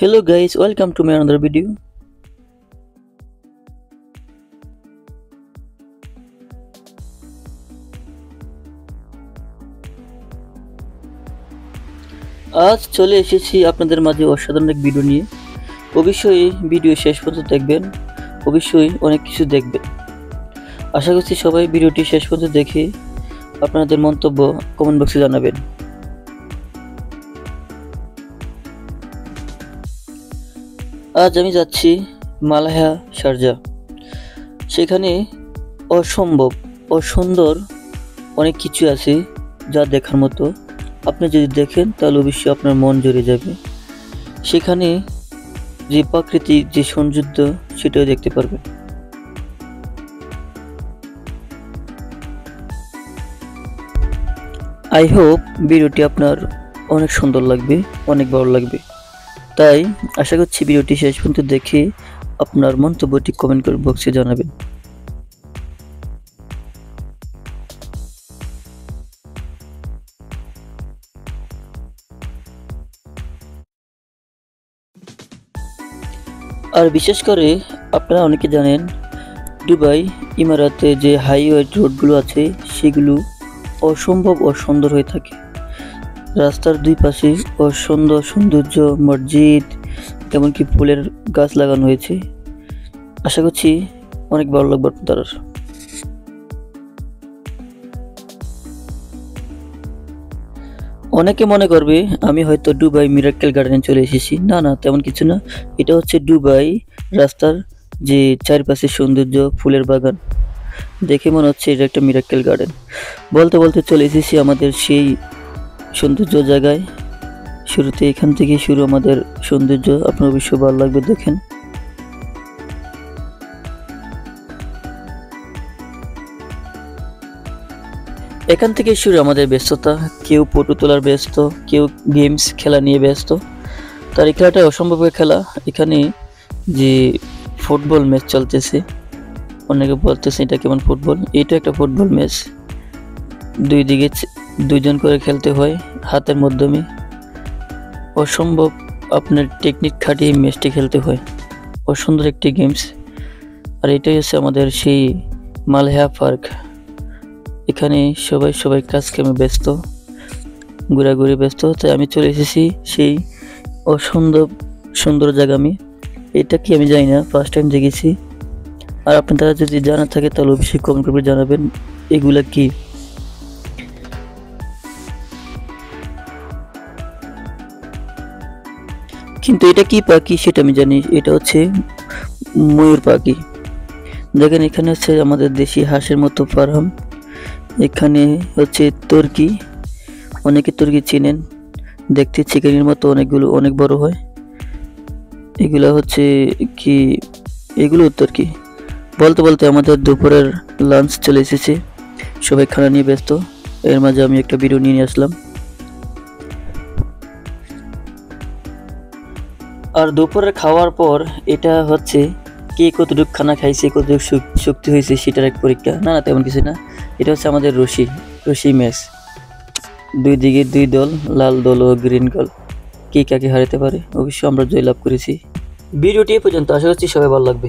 Hello guys, welcome to my another video. আজ চলে এসেছি আপনাদের মাঝে অসাধারণ এক ভিডিও নিয়ে। অবশ্যই ভিডিও শেষ পর্যন্ত দেখবেন, অবশ্যই অনেক কিছু দেখবেন। আশা করছি সবাই ভিডিওটি শেষ পর্যন্ত দেখে আপনাদের মন্তব্য কমেন্ট বক্সে জানাবেন। আজ আমি যাচ্ছি মালায়া শারজা। সেখানে অসুন্দর অনেক কিছু আছে যা দেখার মতো। আপনি যদি দেখেন তাহলে অবশ্যই আপনার মন জুড়ে যাবে। সেখানে যে প্রাকৃতিক যে সৌন্দর্য সেটাও দেখতে পারবেন। আই হোপ ভিডিওটি আপনার অনেক সুন্দর লাগবে, অনেক ভালো লাগবে। তাই আশা করছি ভিডিওটি শেষ পর্যন্ত দেখে আপনার মন্তব্যটি কমেন্ট করে বক্সে জানাবেন। আর বিশেষ করে আপনারা অনেকে জানেন দুবাই ইমারাতে যে হাইওয়ে রোডগুলো আছে সেগুলো অসম্ভব সুন্দর হয়ে থাকে। রাস্তার দুই পাশে সৌন্দর্য, মসজিদ, এমনকি ফুলের গাছ লাগানো হয়েছে। আশা করছি অনেক ভালো লাগবে আপনাদের। অনেকে মনে করবে আমি হয়তো দুবাই মিরাক্কেল গার্ডেনে চলে এসেছি। না, তেমন কিছু না। এটা হচ্ছে দুবাই রাস্তার যে চারপাশে সৌন্দর্য, ফুলের বাগান দেখে মনে হচ্ছে এটা একটা মিরাক্কেল গার্ডেন। বলতে বলতে চলে এসেছি আমাদের সেই সৌন্দর্য জায়গায়। শুরুতে এখান থেকে শুরু আমাদের সৌন্দর্য। আপনার অবশ্যই ভালো লাগবে, দেখেন। এখান থেকে শুরু আমাদের ব্যস্ততা। কেউ ফটো তোলার ব্যস্ত, কেউ গেমস খেলা নিয়ে ব্যস্ত। তার এই খেলাটা অসম্ভবের খেলা। এখানে যে ফুটবল ম্যাচ চলতেছে, অনেকে বলতেছে এটা কেমন ফুটবল। এটা একটা ফুটবল ম্যাচ। দুই দিকে দুইজন করে খেলতে হয় হাতের মাধ্যমে। অসম্ভব আপনার টেকনিক খাটিয়ে ম্যাচটি খেলতে হয়। অসুন্দর একটি গেমস। আর এটাই হচ্ছে আমাদের সেই মালায়া পার্ক। এখানে সবাই কাজ কামে ব্যস্ত, ঘোরাঘুরি ব্যস্ত। তাই আমি চলে এসেছি সেই সুন্দর জায়গা। এটা কি আমি জানি না, ফার্স্ট টাইম দেখেছি। আর আপনারা যদি জানা থাকে তাহলে অবশ্যই কমেন্ট করে জানাবেন এগুলা কি। কিন্তু এটা কি পাখি সেটা আমি জানি, এটা হচ্ছে ময়ূর পাখি। দেখেন এখানে হচ্ছে আমাদের দেশি হাঁসের মতো ফার্ম। এখানে হচ্ছে তুর্কি, অনেকে তুর্কি চিনেন, দেখতে চিকেনের মতো অনেক বড় হয়। এগুলো হচ্ছে কি, এগুলো তুর্কি। বলতে বলতে আমাদের দুপুরের লাঞ্চ চলে এসেছে। সবাই খানা নিয়ে ব্যস্ত। এর মাঝে আমি একটা ভিডিও নিয়ে আসলাম। আর দুপুরে খাওয়ার পর এটা হচ্ছে কে কতটুকু খানা খাইছে, কতটুকু শক্তি হয়েছে সেটার এক পরীক্ষা। না, তেমন কিছু না। এটা হচ্ছে আমাদের রশি ম্যাচ। দুই দিকে দুই দল, লাল দল ও গ্রিন দল। কে কাকে হারাতে পারে। অবশ্যই আমরা জয়লাভ করেছি। ভিডিওটি এ পর্যন্ত। আশা করছি সবাই ভালো লাগবে।